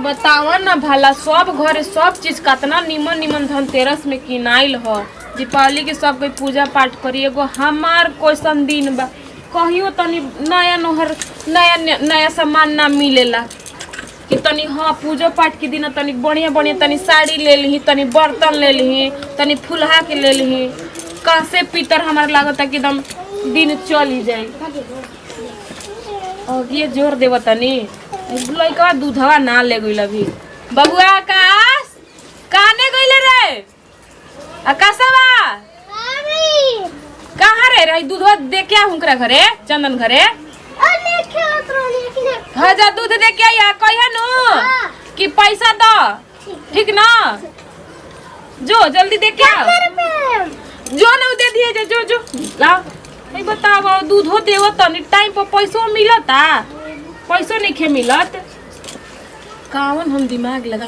बतावा ना भला सब घरे सब चीज कितना निमन निमन धनतेरस में किनाइल ह। दीपावली के सब कोई पूजा पाठ करी एगो हमार क्वेश्चन दिन बा कहियो तनी नया नोहर नया नया सामान ना मिलेला कि तनी हाँ पूजा पाठ के दिन तनी बढ़िया बढ़िया तनी साड़ी ले ली तनी बर्तन ले ली तनी फुलहा के ले ली कैसे पीतर हमार लागता कि एकदम दिन चली जाए। और ये जोर देव तनी लइका दूधवा ना ले गइल अभी बबुआ आकाश काने गइले रे आकाशवा कहाँ रे दूधवा दे के हुकरा घरे चंदन घरे जा दूध दे के आया कहिया नु कि पैसा दो ठीक ना जो जल्दी दे के आ जो ना दे दिए जो जो ला नहीं बताओ दूध हो देव तनी टाइम पर पैसो मिलता पैसो नहीं खे मिलत कावन हम दिमाग लगा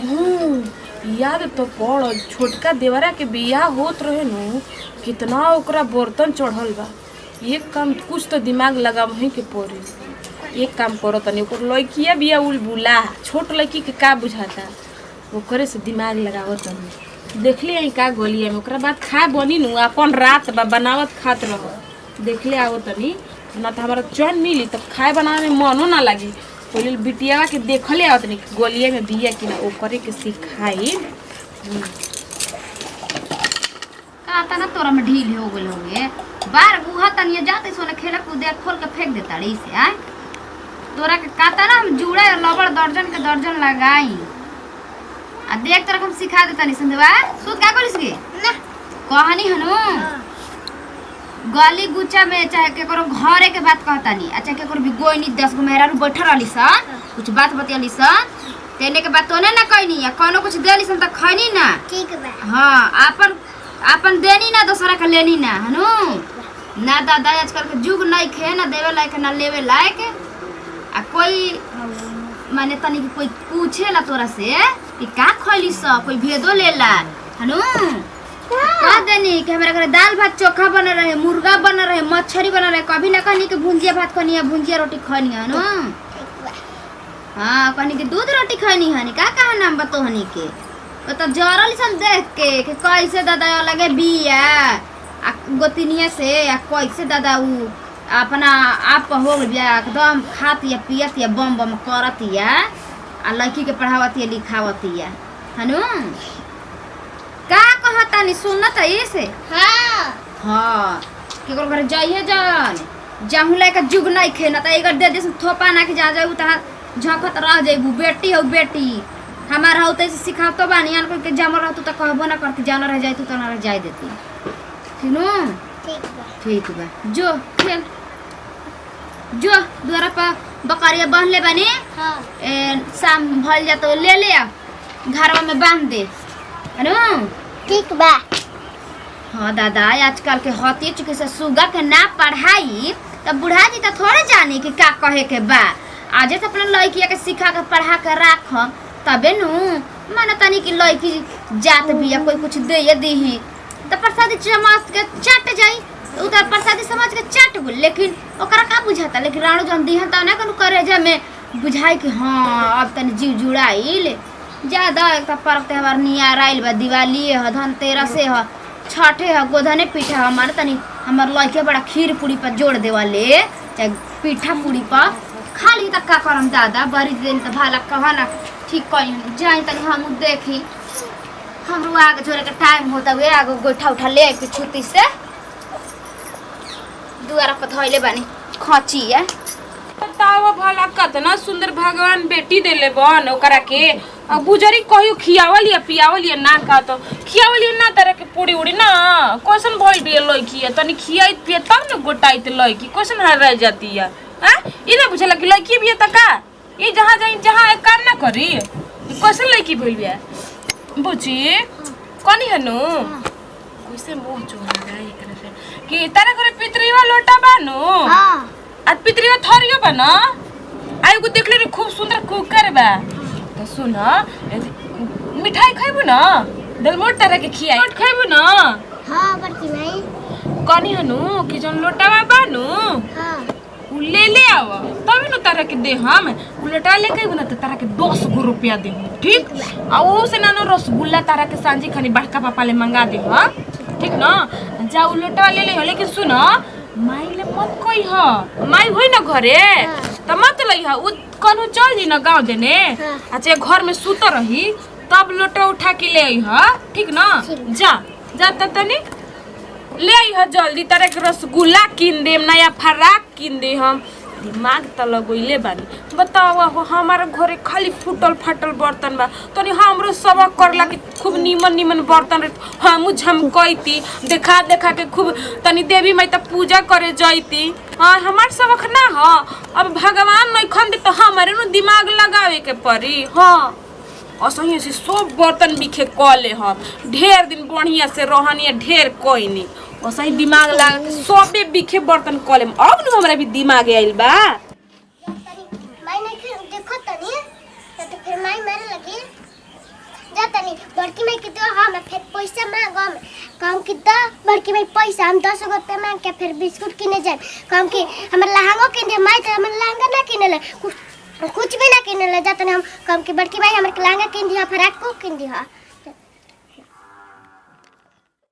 याद तो पड़ छोटका देवरा के बियाह होत रहे नु कितना ओकरा बर्तन चढ़ल बा एक काम कुछ तो दिमाग लगा वहीं के पड़ी एक काम करो तनी ओकर लड़किया बिया बुला छोट लड़की के का बुझाता ओकरे से दिमाग लगाव तनी देखले आई का गोलिया में ओकरा बाद खा बनी नु अपन रात बा बनावत खात रहो देखले आओ तनी ना तो हमारा चैन मिली तब खाए बनाने में मनो ना लगी पहले बिटिया के देखले आओ तनी गोलिया में बिया कि ना ओकरे के सिखाई का ना तोरा में ढील हो गेल होगे बार गुहा तनिया जाते सोने खेला कूदे खोल के फेंक देता रे से आ तोरा के काता ना हम जुड़ा लबड़ दर्जन के दर्जन लगाई आ देख तोरा हम सिखा देता नहीं संदेवा सूत का करिस के ना कहानी हनु गली गुच्चा में चाहे केकरो घरे के बात कहता नहीं अच्छा केकरो भी गोइनी 10 गो मेहरारू बैठल रहली सा कुछ बात बतियाली सा तेने के बात तोने ना कहनी या कोनो कुछ देली सन त खैनी ना ठीक बा हां अपन देनी ना दूसरा के लेनी ना हनु ना दादा आजकल के जुग नहीं खे ना देवे लायक ना लेवे लायक आ कोई माने तनी कि कोई पूछेला तोरा से कि का खैली स कोई भेदो लेला हनु का देनी कि हमरा घर दाल भात चोखा बन रहे मुर्गा बन रहे मछली बन रहे कभी ना कहनी कि भुंजिया भात खनी है भुंजिया रोटी खनी है न हां कहनी कि दूध रोटी खनी है का का नाम बतो हनी के तो जरल सन देख के कि कैसे दादा लगे बिया आ गोतिनिया से आ कैसे दादा उ अपना आप हो गया एकदम खाती या पियत या बम बम करती या आ लड़की के पढ़ावती या लिखावती या हनु का कहता नहीं सुनत है से हां हां केकरो घर जाइए जान जाहु लेके जुग नहीं खेना त एगर दे दे थोपा ना के जा जाऊ त झखत रह जाइबू बेटी हो बेटी हमार हो त सिखाव तो बानी अन को के जमर रहतू त कहबो ना करती जान रह जाई तू त ना रह जाई देती किनो ठीक बा जो खेल जो द्वारा पर बकरिया बांध ले बानी हां शाम भल जा तो ले ले घरवा में बांध दे अनु ठीक बा हाँ दादा आजकल के हती चुके से सुगा के ना पढ़ाई तब बुढ़ा जी तो थोड़े जानी कि का कहे के बा आजे से अपना लड़किया के सिखा के पढ़ा के राख तबे नु माने तनी कि लड़की जात बिया कोई कुछ दे दीही तो प्रसादी चमच के चट जाई तो उधर प्रसादी समझ के चट बोल लेकिन ओकरा का बुझाता लेकिन राणो जन दीहन त ना कनु करे जे में बुझाई कि हां अब तनी जीव जुड़ाइल ज्यादा एक पर्व त्योहार नियर आइल बा दिवाली है धनतेरस है छठे है गोधने पीठा हमारे तनी हमार लड़के बड़ा खीर पूरी पर जोड़ देवाले चाहे पीठा पूरी पर खाली तक का करम दादा बड़ी दिन त भाला कहना ठीक कहीं जाई तनी हम देखी हमरो आगे छोरे के टाइम होता वे आगे गोठा उठा ले के छुट्टी से दुआरा पर धइले बानी खची है बताओ भला कितना सुंदर भगवान बेटी देले बन ओकरा के अब बुजरी कहियो खियावल या पियावल या ना का तो खियावल या ना तरह के पूरी उड़ी ना क्वेश्चन भइल बिया लड़की है तनी खियाई पिए तब न गोटाइत लड़की क्वेश्चन हर रह जाती है हां ई ना बुझला कि लड़की भी त का ई जहां जाई जहां काम ना करी क्वेश्चन लड़की भइल बिया बुझी कोनी हनु कैसे मुंह चोरा गई एकरा से कि तारा घरे पितरीवा लोटा बानो हां आज पितरीवा थरियो बना आइ को देखले रे खूब सुंदर कुकर बा तो सुन मिठाई खाइबू ना दलमोट तरह के खियाई मोट खाइबू ना हां बड़की भाई कनी हनु कि जन लोटावा बानु हां उ ले आव तभी न तारा के दे हम उलटा लेके आइब न त तारा के 10 गो रुपया दे ठीक आ ओ से नानो रसगुल्ला तारा के सांझी खानी बड़का पापा ले मंगा दे हम ठीक न जा उलटा ले ले लेकिन सुन माई ले मत कही ह माई होई न घरे त मत लई ह उ कनु चल जी न गांव देने अच्छा घर में सुत रही तब लोटा उठा के ले आई ह ठीक न जा जा तनी ले आई ह जल्दी तारे के रसगुल्ला किन देम नया फराक किन दे हम दिमाग त लगोइले बानी बताओ हो हमारे घरे खाली फुटल फाटल बर्तन बा तनी हमरो सबक करला कि खूब नीमन बर्तन हमू झमकैती देखा के खूब तनी देवी माई त पूजा करे जैती हां हमार सबक ना ह अब भगवान नहीं खन दे त हमारे नु दिमाग लगावे के पड़ी हां असही से सब बर्तन बिखे कले हम ढेर दिन बढ़िया से रहनी ढेर कोई नहीं असही दिमाग लगा के सबे बिखे बर्तन कले अब न हमरा भी दिमाग आइल बा माई नहीं देखो तनी तो फिर माई मारे लगी जा तनी बड़की माई के तो हम फिर पैसा मांगम काम की तो बड़की माई पैसा हम 10 रुपया मांग के फिर बिस्कुट किने जाए काम की हमर लहंगा किने माई तो हमर लहंगा ना किने ले कुछ भी ना किने ले जा तनी हम काम की बड़की माई हमर लहंगा किन दिया फराक को किन दिया